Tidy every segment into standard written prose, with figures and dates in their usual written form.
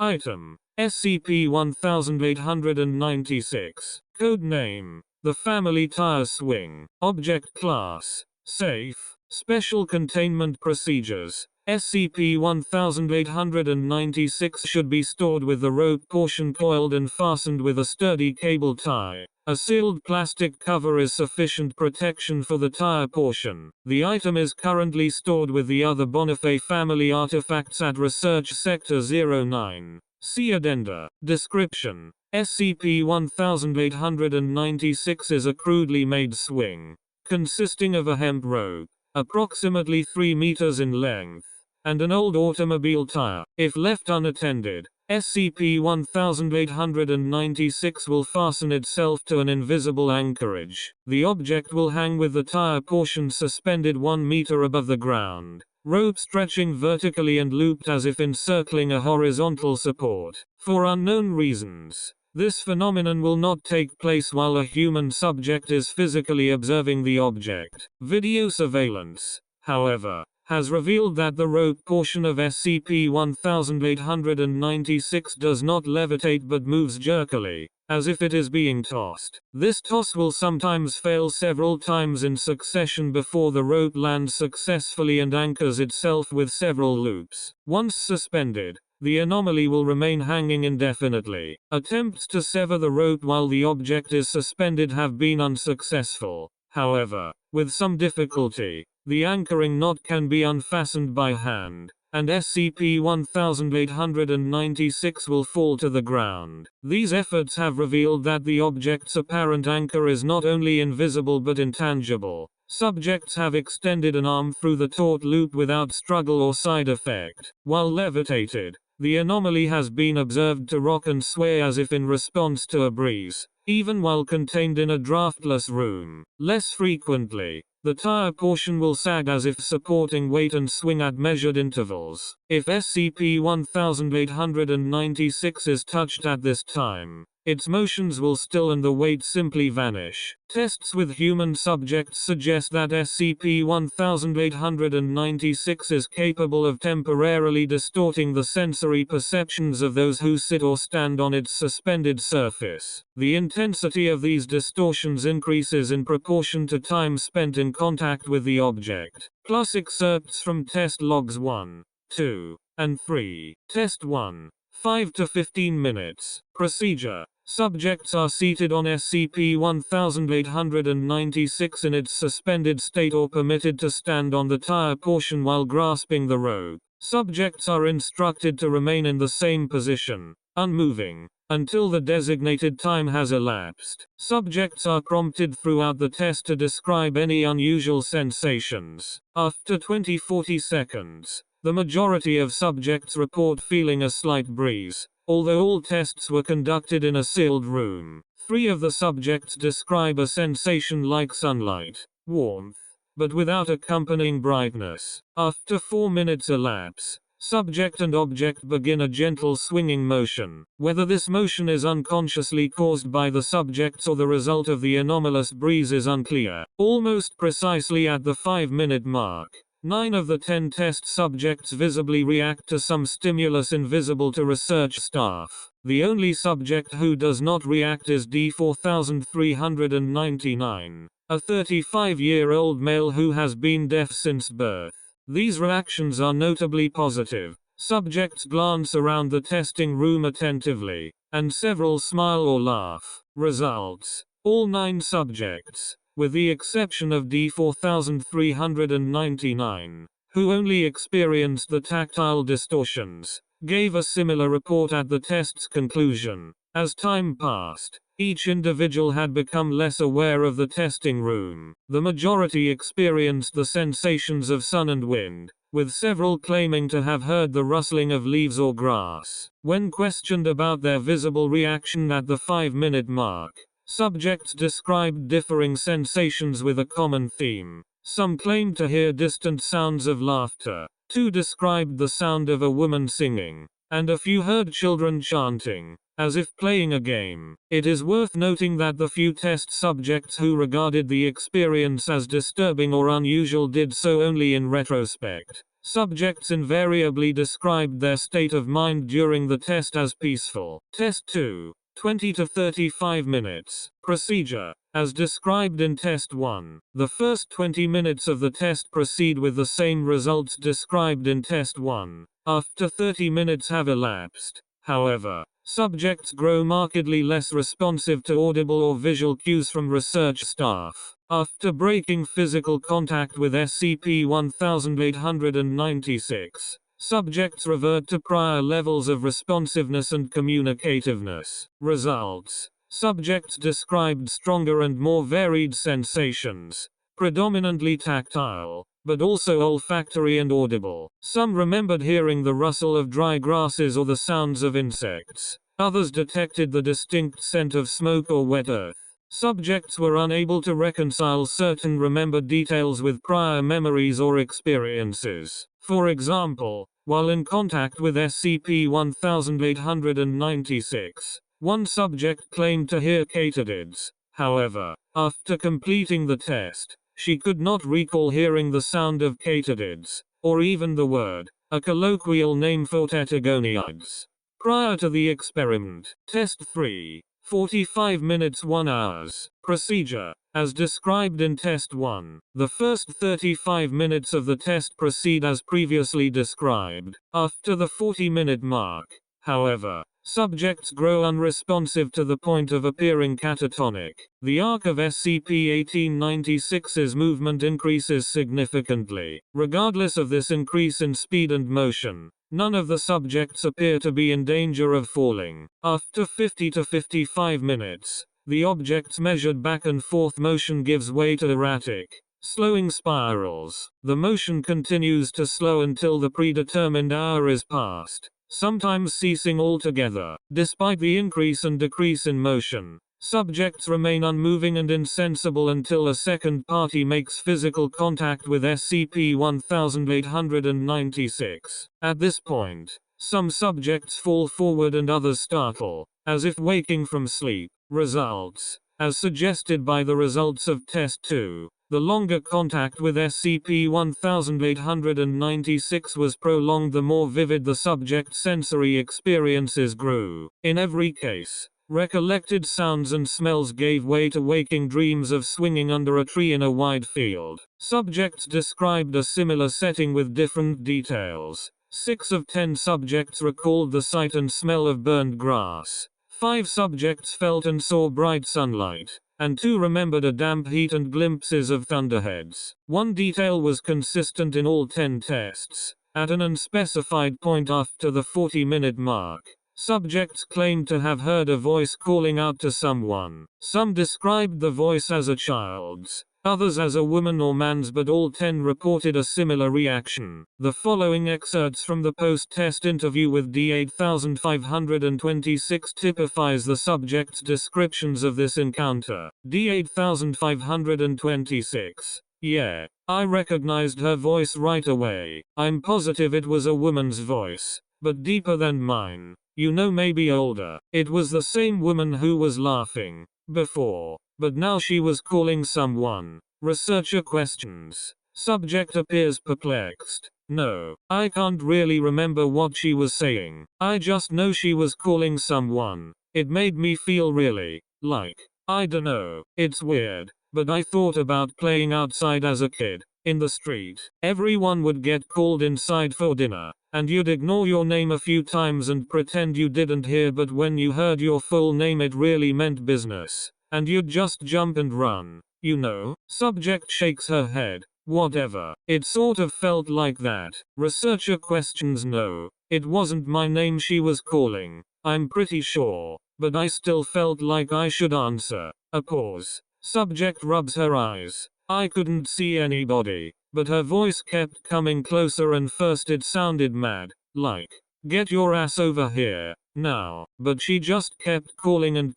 Item: SCP-1896. Code name: the Family Tire Swing. Object Class: Safe. Special Containment Procedures: SCP-1896 should be stored with the rope portion coiled and fastened with a sturdy cable tie. A sealed plastic cover is sufficient protection for the tire portion. The item is currently stored with the other Bonifay family artifacts at Research Sector 09. See Addenda. Description: SCP-1896 is a crudely made swing, consisting of a hemp rope, approximately 3 meters in length, and an old automobile tire. If left unattended, SCP-1896 will fasten itself to an invisible anchorage. The object will hang with the tire portion suspended 1 meter above the ground, rope stretching vertically and looped as if encircling a horizontal support. For unknown reasons, this phenomenon will not take place while a human subject is physically observing the object. Video surveillance, however, has revealed that the rope portion of SCP-1896 does not levitate but moves jerkily, as if it is being tossed. This toss will sometimes fail several times in succession before the rope lands successfully and anchors itself with several loops. Once suspended, the anomaly will remain hanging indefinitely. Attempts to sever the rope while the object is suspended have been unsuccessful. However, with some difficulty, the anchoring knot can be unfastened by hand, and SCP-1896 will fall to the ground. These efforts have revealed that the object's apparent anchor is not only invisible but intangible. Subjects have extended an arm through the taut loop without struggle or side effect. While levitated, the anomaly has been observed to rock and sway as if in response to a breeze, even while contained in a draftless room. Less frequently, the tire portion will sag as if supporting weight and swing at measured intervals. If SCP-1896 is touched at this time, its motions will still and the weight simply vanish. Tests with human subjects suggest that SCP-1896 is capable of temporarily distorting the sensory perceptions of those who sit or stand on its suspended surface. The intensity of these distortions increases in proportion to time spent in contact with the object. Plus excerpts from test logs 1, 2, and 3. Test 1. 5 to 15 minutes. Procedure: subjects are seated on SCP-1896 in its suspended state or permitted to stand on the tire portion while grasping the rope. Subjects are instructed to remain in the same position, unmoving, until the designated time has elapsed. Subjects are prompted throughout the test to describe any unusual sensations. After 20-40 seconds, the majority of subjects report feeling a slight breeze. Although all tests were conducted in a sealed room, 3 of the subjects describe a sensation like sunlight, warmth, but without accompanying brightness. After 4 minutes elapse, subject and object begin a gentle swinging motion. Whether this motion is unconsciously caused by the subjects or the result of the anomalous breeze is unclear. Almost precisely at the 5-minute mark, 9 of the 10 test subjects visibly react to some stimulus invisible to research staff. The only subject who does not react is D4399, a 35-year-old male who has been deaf since birth. These reactions are notably positive. Subjects glance around the testing room attentively, and several smile or laugh. Results: all 9 subjects, with the exception of D4399, who only experienced the tactile distortions, gave a similar report at the test's conclusion. As time passed, each individual had become less aware of the testing room. The majority experienced the sensations of sun and wind, with several claiming to have heard the rustling of leaves or grass. When questioned about their visible reaction at the 5-minute mark, subjects described differing sensations with a common theme. Some claimed to hear distant sounds of laughter, 2 described the sound of a woman singing, and a few heard children chanting, as if playing a game. It is worth noting that the few test subjects who regarded the experience as disturbing or unusual did so only in retrospect. Subjects invariably described their state of mind during the test as peaceful. Test 2. 20 to 35 minutes. Procedure. As described in Test 1, the first 20 minutes of the test proceed with the same results described in Test 1. After 30 minutes have elapsed, however, subjects grow markedly less responsive to audible or visual cues from research staff. After breaking physical contact with SCP-1896, subjects revert to prior levels of responsiveness and communicativeness. Results. Subjects described stronger and more varied sensations, predominantly tactile, but also olfactory and audible. Some remembered hearing the rustle of dry grasses or the sounds of insects. Others detected the distinct scent of smoke or wet earth. Subjects were unable to reconcile certain remembered details with prior memories or experiences. For example, while in contact with SCP-1896, one subject claimed to hear katydids. However, after completing the test, she could not recall hearing the sound of katydids, or even the word, a colloquial name for tetragoniids. Prior to the experiment, Test 3. 45 minutes 1 hours. Procedure. As described in Test 1, the first 35 minutes of the test proceed as previously described. After the 40-minute mark, however, subjects grow unresponsive to the point of appearing catatonic. The arc of SCP-1896's movement increases significantly. Regardless of this increase in speed and motion, none of the subjects appear to be in danger of falling. After 50 to 55 minutes, the object's measured back and forth motion gives way to erratic, slowing spirals. The motion continues to slow until the predetermined hour is passed, sometimes ceasing altogether. Despite the increase and decrease in motion, subjects remain unmoving and insensible until a second party makes physical contact with SCP-1896. At this point, some subjects fall forward and others startle, as if waking from sleep. Results. As suggested by the results of Test 2, the longer contact with SCP-1896 was prolonged, the more vivid the subject's sensory experiences grew. In every case, recollected sounds and smells gave way to waking dreams of swinging under a tree in a wide field. Subjects described a similar setting with different details. 6 of 10 subjects recalled the sight and smell of burned grass. 5 subjects felt and saw bright sunlight, and 2 remembered a damp heat and glimpses of thunderheads. One detail was consistent in all 10 tests. At an unspecified point after the 40-minute mark, subjects claimed to have heard a voice calling out to someone. Some described the voice as a child's, others as a woman or man's, but all 10 reported a similar reaction. The following excerpts from the post-test interview with D8526 typifies the subject's descriptions of this encounter. D8526. Yeah, I recognized her voice right away. I'm positive it was a woman's voice, but deeper than mine. You know, maybe older. It was the same woman who was laughing before, but now she was calling someone. Researcher questions. Subject appears perplexed. No, I can't really remember what she was saying. I just know she was calling someone. It made me feel really, like, I dunno, it's weird, but I thought about playing outside as a kid. In the street, everyone would get called inside for dinner, and you'd ignore your name a few times and pretend you didn't hear, but when you heard your full name it really meant business, and you'd just jump and run. You know? Subject shakes her head. Whatever. It sort of felt like that. Researcher questions. No, it wasn't my name she was calling, I'm pretty sure, but I still felt like I should answer. A pause. Subject rubs her eyes. I couldn't see anybody, but her voice kept coming closer, and first it sounded mad, like, get your ass over here, now. But she just kept calling and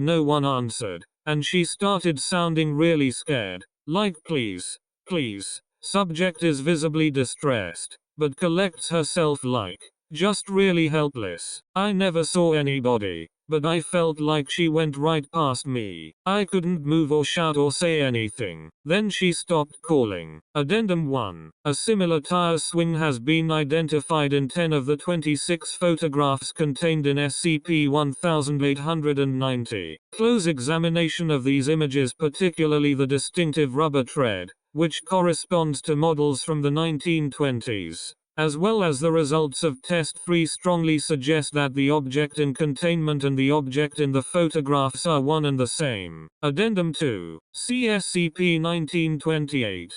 no one answered, and she started sounding really scared, like please, please. Subject is visibly distressed, but collects herself like, just really helpless. I never saw anybody, but I felt like she went right past me. I couldn't move or shout or say anything. Then she stopped calling. Addendum 1. A similar tire swing has been identified in 10 of the 26 photographs contained in SCP-1890. Close examination of these images, particularly the distinctive rubber tread, which corresponds to models from the 1920s, as well as the results of Test 3, strongly suggest that the object in containment and the object in the photographs are one and the same. Addendum 2. See SCP-1928.